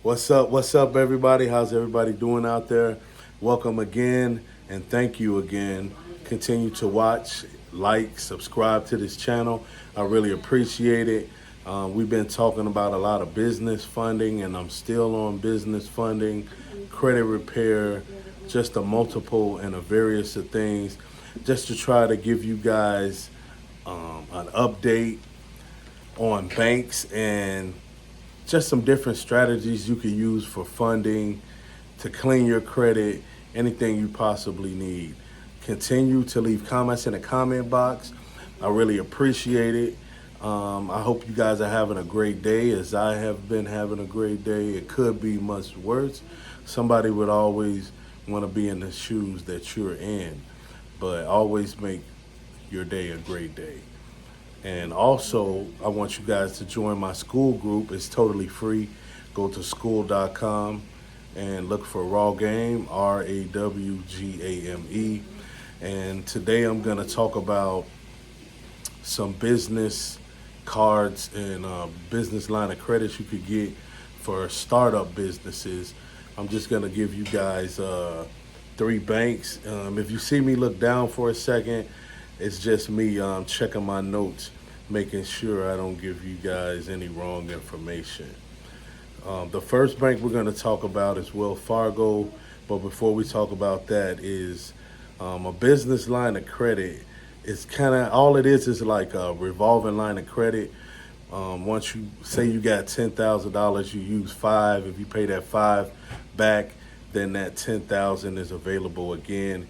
What's up, everybody? How's everybody doing out there? Welcome again, and thank you again. Continue to watch, like, subscribe to this channel. I really appreciate it. We've been talking about a lot of business funding, and I'm still on business funding, credit repair, just a multiple and a various of things, just to try to give you guys an update on banks and just some different strategies you can use for funding, to clean your credit, anything you possibly need. Continue to leave comments in the comment box. I really appreciate it. I hope you guys are having a great day as I have been having a great day. It could be much worse. Somebody would always want to be in the shoes that you're in, but always make your day a great day. And also, I want you guys to join my school group. It's totally free. Go to school.com and look for Raw Game, RAWGAME. And today I'm going to talk about some business cards and business line of credits you could get for startup businesses. I'm just going to give you guys three banks. If you see me look down for a second, it's just me checking my notes, making sure I don't give you guys any wrong information. The first bank we're going to talk about is Wells Fargo, but before we talk about that is a business line of credit. It's kind of all it is like a revolving line of credit. Once you say you got $10,000, you use five. If you pay that five back, then that 10,000 is available again.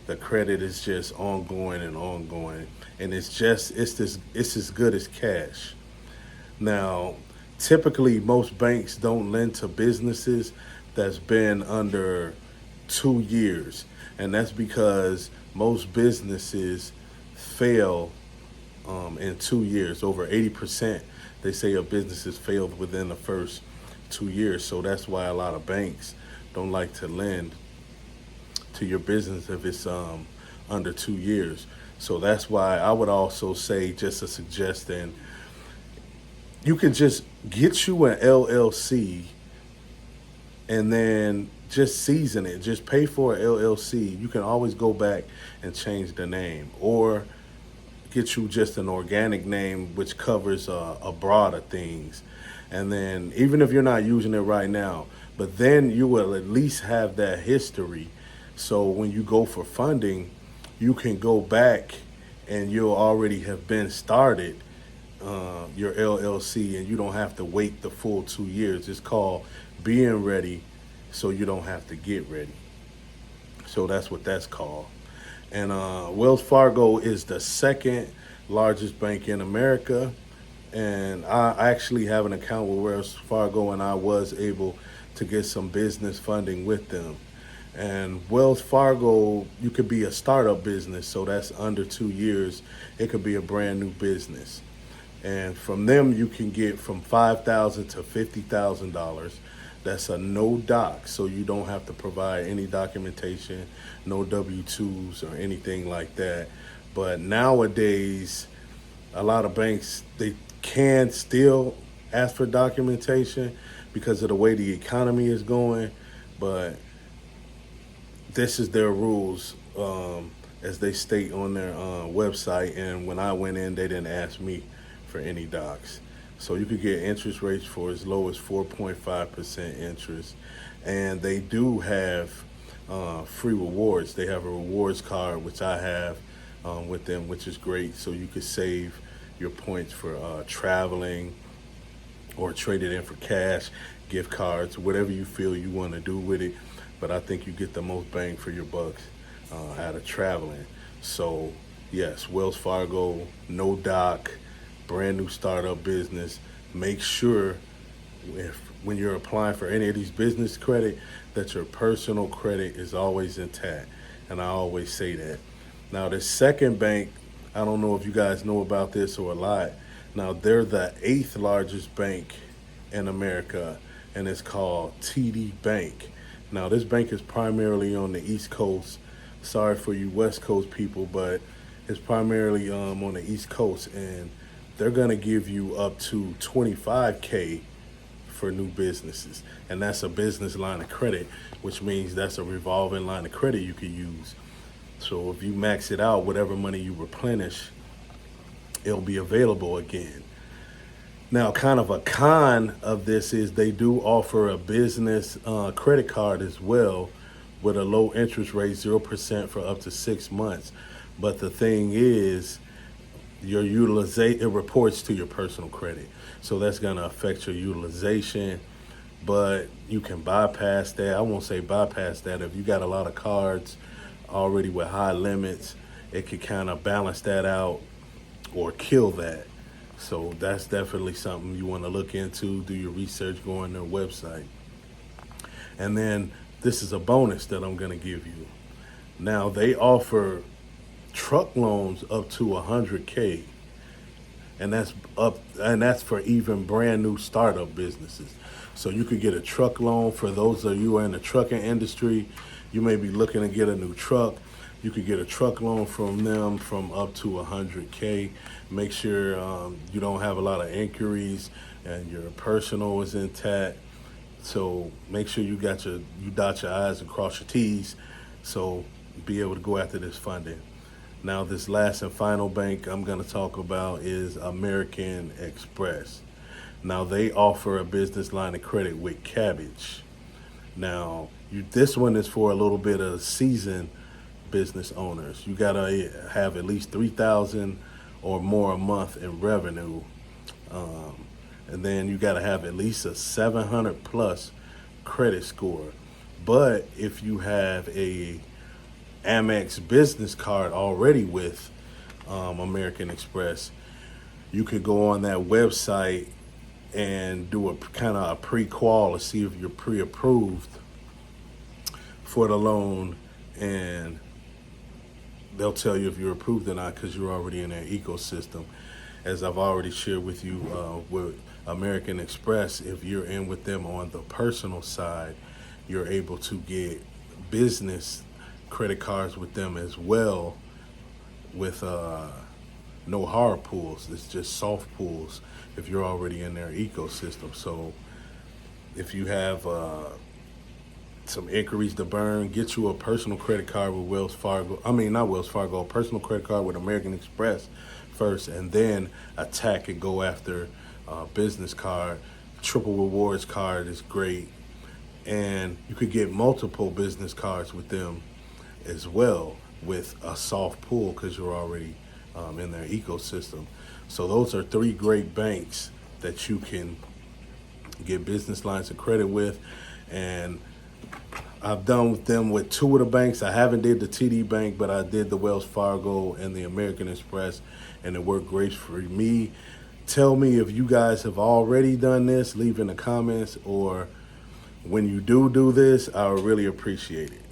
The credit is just ongoing and ongoing, and it's as good as cash. Now, typically most banks don't lend to businesses that's been under 2 years, and that's because most businesses fail in 2 years. Over 80%, they say, of businesses failed within the first 2 years. So that's why a lot of banks don't like to lend to your business if it's under 2 years. So that's why I would also say, just a suggestion, you can just get you an LLC and then just season it. Just pay for an LLC. You can always go back and change the name, or get you just an organic name which covers a broad of things. And then even if you're not using it right now, but then you will at least have that history. So when you go for funding, you can go back and you'll already have been started your LLC, and you don't have to wait the full 2 years. It's called being ready, so you don't have to get ready. So that's what that's called. And Wells Fargo is the second largest bank in America. And I actually have an account with Wells Fargo, and I was able to get some business funding with them. And Wells Fargo, you could be a startup business, so that's under 2 years. It could be a brand new business. And from them, you can get from $5,000 to $50,000. That's a no doc, so you don't have to provide any documentation, no W-2s or anything like that. But nowadays, a lot of banks, they can still ask for documentation because of the way the economy is going. But this is their rules, as they state on their website. And when I went in, they didn't ask me for any docs. So you could get interest rates for as low as 4.5% interest. And they do have free rewards. They have a rewards card, which I have with them, which is great. So you could save your points for traveling, or trade it in for cash, gift cards, whatever you feel you want to do with it. But I think you get the most bang for your bucks out of traveling. So yes, Wells Fargo, no doc, brand new startup business. Make sure, when you're applying for any of these business credit, that your personal credit is always intact. And I always say that. Now, the second bank, I don't know if you guys know about this or a lot. Now, they're the eighth largest bank in America, and it's called TD Bank. Now, this bank is primarily on the East Coast. Sorry for you West Coast people, but it's primarily on the East Coast, and they're gonna give you up to 25K for new businesses. And that's a business line of credit, which means that's a revolving line of credit you could use. So if you max it out, whatever money you replenish, it'll be available again. Now, kind of a con of this is they do offer a business credit card as well with a low interest rate, 0% for up to 6 months. But the thing is, your utilization, it reports to your personal credit. So that's going to affect your utilization, but you can bypass that. I won't say bypass that. If you got a lot of cards already with high limits, it could kind of balance that out or kill that. So that's definitely something you want to look into, do your research, go on their website. And then this is a bonus that I'm going to give you. Now, they offer truck loans up to 100K, and that's for even brand new startup businesses. So you could get a truck loan. For those of you who are in the trucking industry, you may be looking to get a new truck. You could get a truck loan from them from up to 100K. Make sure you don't have a lot of inquiries and your personal is intact. So make sure you dot your I's and cross your T's, so be able to go after this funding. Now, this last and final bank I'm going to talk about is American Express. Now, they offer a business line of credit with Kabbage. Now, this one is for a little bit of seasoned business owners. You got to have at least $3,000 or more a month in revenue. And then you got to have at least a 700 plus credit score. But if you have a Amex business card already with American Express, you could go on that website and do a kind of a pre-qual to see if you're pre-approved for the loan, and they'll tell you if you're approved or not because you're already in their ecosystem. As I've already shared with you with American Express, if you're in with them on the personal side, you're able to get business credit cards with them as well, with no hard pulls. It's just soft pulls if you're already in their ecosystem. So if you have some inquiries to burn, get you a personal credit card with Wells Fargo. I mean, not Wells Fargo, a personal credit card with American Express first, and then attack and go after business card. Triple rewards card is great, and you could get multiple business cards with them as well with a soft pull because you're already in their ecosystem. So those are 3 great banks that you can get business lines of credit with, and I've done with them with 2 of the banks. I haven't did the TD Bank, but I did the Wells Fargo and the American Express, and it worked great for me. Tell me if you guys have already done this. Leave in the comments, or when you do this, I would really appreciate it.